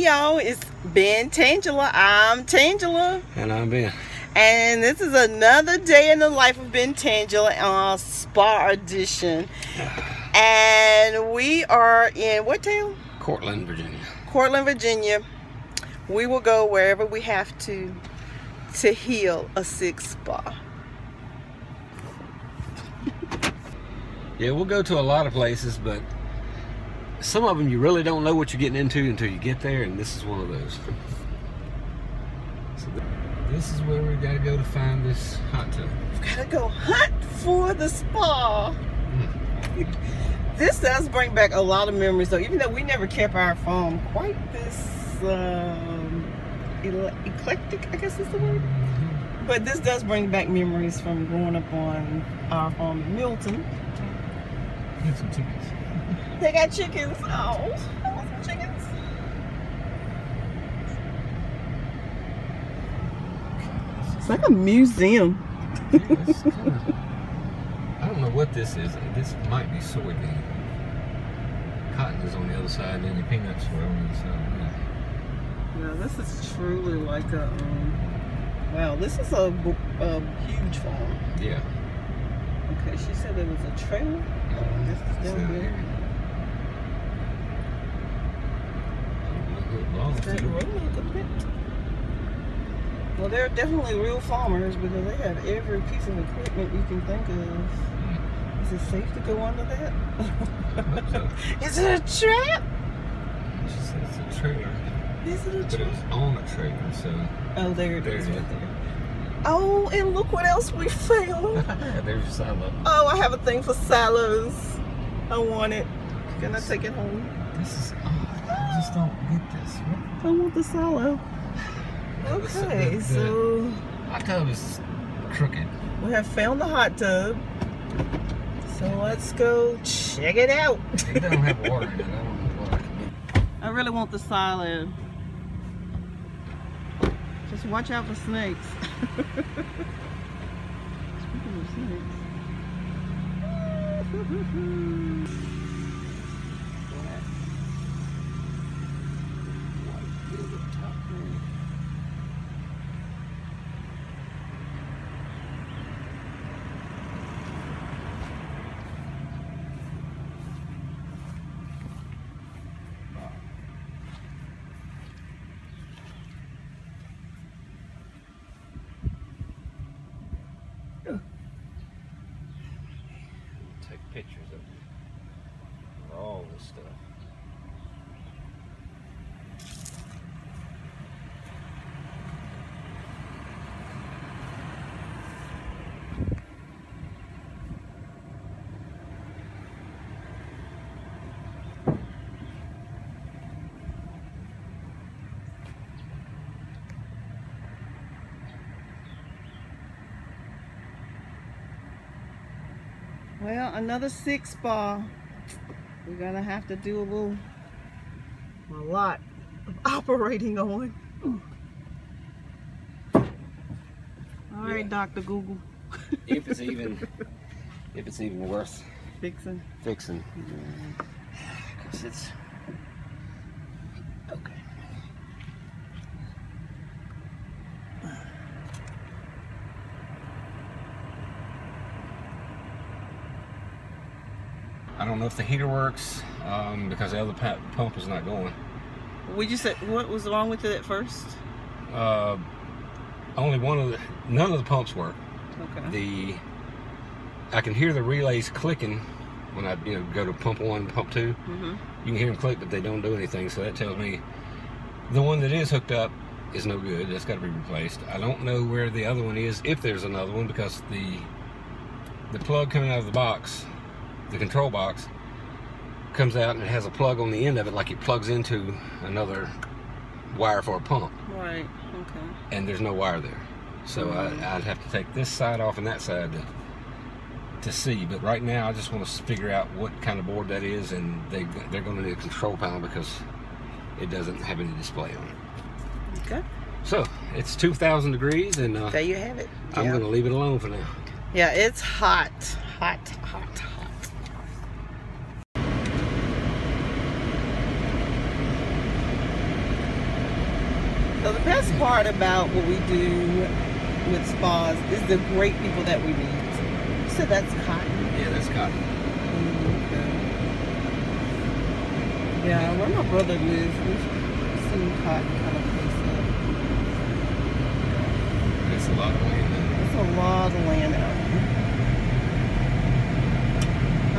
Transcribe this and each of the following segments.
Hey y'all, it's Ben Tangela. I'm Tangela. And I'm Ben. And this is another day in the life of Ben Tangela on Spa Edition. And we are in what town? Courtland, Virginia. Courtland, Virginia. We will go wherever we have to heal a sick spa. Yeah, we'll go to a lot of places, but some of them you really don't know what you're getting into until you get there, and this is one of those. So this is where we gotta go to find this hot tub. We've gotta go hunt for the spa. This does bring back a lot of memories, though, even though we never kept our farm quite this eclectic, I guess is the word. But this does bring back memories from growing up on our farm in Milton. Get some chickens. They got chickens. Oh, I want some chickens. It's like a museum. Yeah, I don't know what this is. This might be soybean. Cotton is on the other side, and then the peanuts were on the other side. Yeah, this is truly like a wow. This is a huge farm. Yeah. Okay, she said it was a trailer. This is down there. Well, they're definitely real farmers because they have every piece of equipment you can think of. Is it safe to go under that? So. Is it a trap? She said it's a trailer. Is it a But trap? it was on a trailer, so. Oh, there it is it right there. Oh, and look what else we found. There's your silo. Oh, I have a thing for silos. I want it. Can I take it home? This is odd. I just don't get this. I want the silo. Okay, so hot tub is crooked. we have found the hot tub. So let's go check it out. It don't have water in it. I don't know what I can do. I really want the silo. Just watch out for snakes. Speaking of snakes. Take pictures of all this stuff. Well, another sick spa. We're gonna have to do a lot of operating on. All right, Dr. Google. If it's even worth Fixing. Because it's okay. I don't know if the heater works because the other pump is not going. We just said what was wrong with it at first? None of the pumps work. Okay. I can hear the relays clicking when I go to pump 1, pump 2. Mm-hmm. You can hear them click, but they don't do anything. So that tells me the one that is hooked up is no good. That's got to be replaced. I don't know where the other one is, if there's another one, because the plug coming out of the box, the control box, comes out and it has a plug on the end of it, like it plugs into another wire for a pump. Right. Okay. And there's no wire there, so I'd have to take this side off and that side to see. But right now, I just want to figure out what kind of board that is, and they're going to need a control panel because it doesn't have any display on it. Okay. So it's 2,000 degrees, and There you have it. I'm going to leave it alone for now. Yeah, it's hot. So the best part about what we do with spas is the great people that we meet. You said that's cotton. Yeah, that's cotton. Okay. Yeah, where my brother lives, we've seen cotton kind of place up. It's a lot of land. It's a lot of land out here.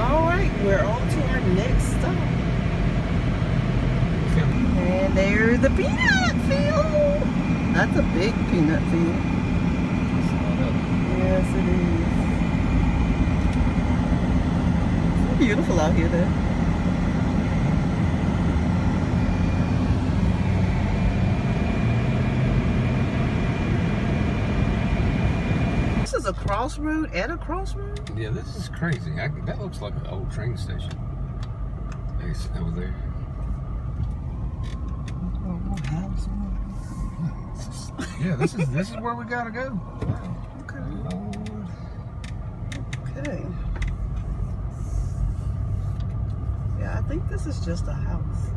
All right, we're on to our next stop. And there's the peanut field. That's a big peanut field. Yes, it is. It's beautiful out here, though. This is a crossroad and a crossroad? Yeah, this is crazy. That looks like an old train station. It's over there. Yeah, this is where we gotta go. Wow. Okay. Lord. Okay. Yeah, I think this is just a house.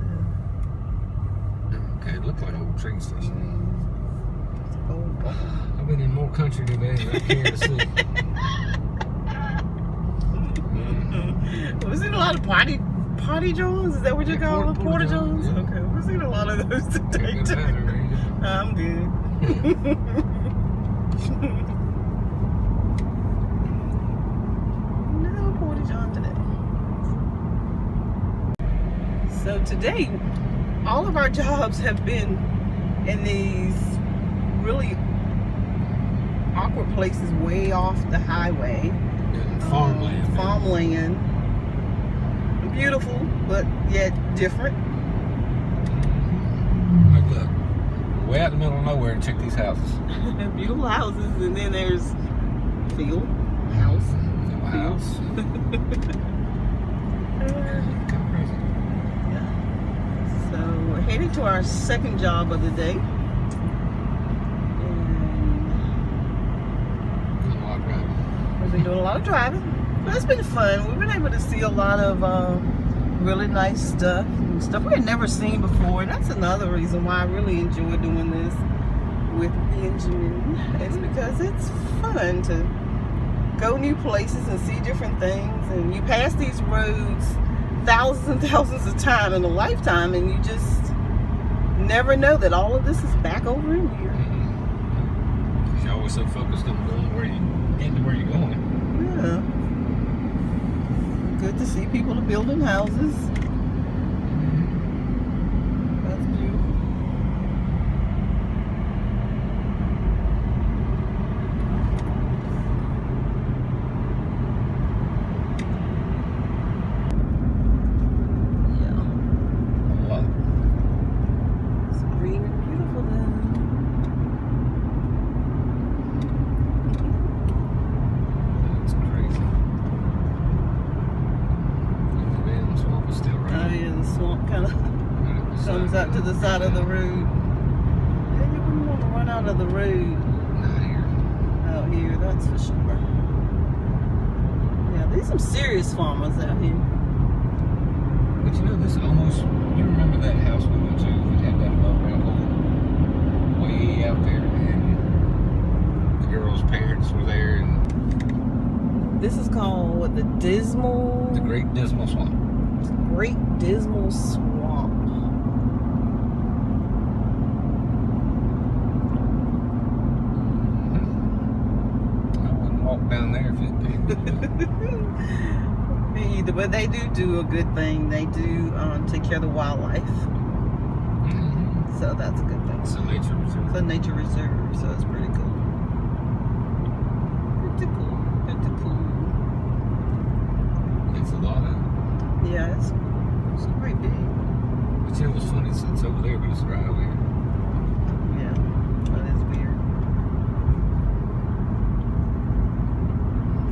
Okay, it looked like an old train station. Oh, I've been in more country today than I care to see. We've seen a lot of potty johns. Is that what you call them? Porta johns? Yeah. Okay, we've seen a lot of those today too. I'm good. No porta john today. So today, all of our jobs have been in these really awkward places way off the highway. Farmland. Farmland. Beautiful, but yet different. Like, look, we're way out in the middle of nowhere and check these houses. Beautiful houses, and then there's field, house, No house. Kind of crazy. Yeah. So we're headed to our second job of the day. Doing a lot of driving. We've been doing a lot of driving. But it's been fun. We've been able to see a lot of really nice stuff and stuff we had never seen before. And that's another reason why I really enjoy doing this with Benjamin. It's because it's fun to go new places and see different things. And you pass these roads thousands and thousands of times in a lifetime, and you just never know that all of this is back over in here. Mm-hmm. You're always so focused on going getting to where you're going. Yeah. Good to see people are building houses. That's beautiful. Yeah. I love it. It's green and beautiful there. That's crazy. And the damn swamp is still Oh running. yeah, the swamp kind of comes out to the side of the road. Yeah, you wouldn't want to run out of the road Not here. out here, that's for sure. Yeah, there's some serious farmers out here. But you know, this almost, you remember that house we went to that had that above ground hole way out there, and the girl's parents were there, and This is called what, the Dismal? the Great Dismal Swamp. Great Dismal Swamp. I wouldn't walk down there if it paid me. Me either, but they do a good thing. They do take care of the wildlife, Mm-hmm. so that's a good thing. It's a nature reserve. It's a nature reserve, so it's pretty cool. Pretty cool. Pretty cool. It's a lot of it. Yeah, it's quite big. But you know what's funny? It's over there, but it's right over here. Yeah, that is weird.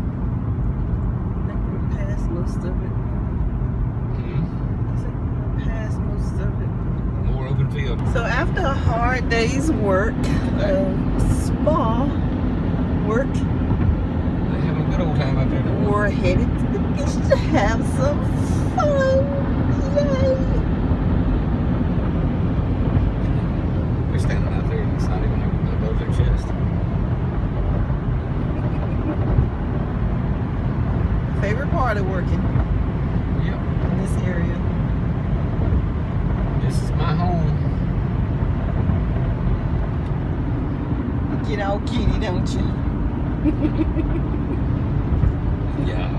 I think we're past most of it. Mm-hmm. I think we're past most of it. More open field. So after a hard day's work, spa work, They're having a good old time out there. we're headed to the beach to have some fun. Yay! They're standing out there started working Yep. in this area. This is my home. You get all giddy, don't you? Yeah.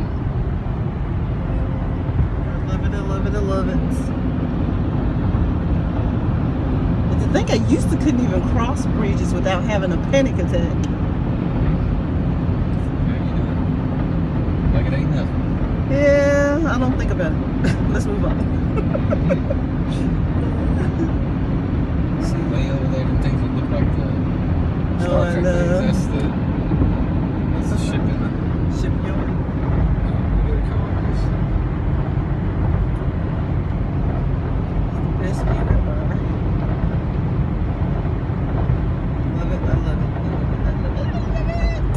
I love it, I love it, I love it. And to think I used to couldn't even cross bridges without having a panic attack. How you doing? Like it ain't nothing. Yeah, I don't think about it. Let's move on. See, way over there, them things that look like the Star Trek things. That's the ship in it. Shipyard. Very cars. Best view ever. Love it, I love it, I love it, I love it, I love it.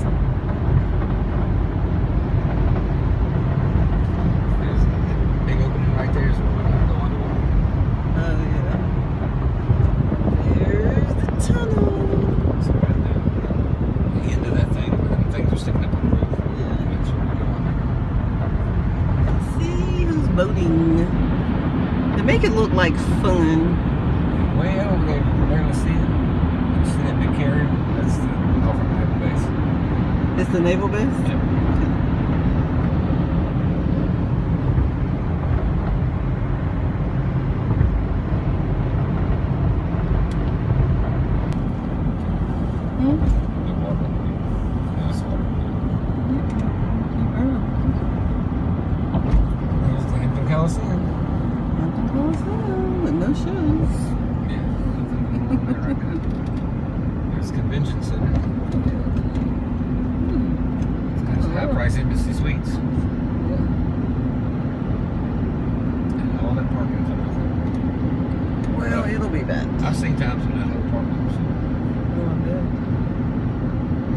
There's that big opening right there is where we're gonna go underwater. Oh yeah. There's the tunnel. So right there, the end of that thing where them things are sticking up on the roof. Yeah. That's where we're going. Let's see who's boating. They make it look like fun. Way over there, you can barely see it. You see that big carrier? That's the Norfolk Naval Base. It's the naval base? Yep. Hmm? The water. Nice water. There's the Hampton Coliseum. Hampton Coliseum with no shows. Yeah, nothing going on there right now. There's Convention Center. There's High Price Embassy Suites. And all that parking for nothing. Well, it'll be back. I've seen times when that whole parking was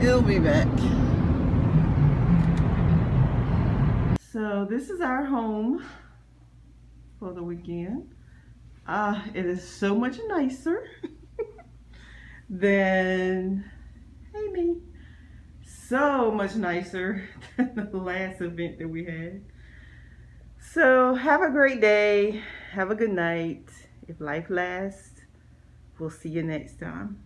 It'll be back. So this is our home for the weekend. It is so much nicer than, hey me, so much nicer than the last event that we had. So have a great day. Have a good night. If life lasts, we'll see you next time.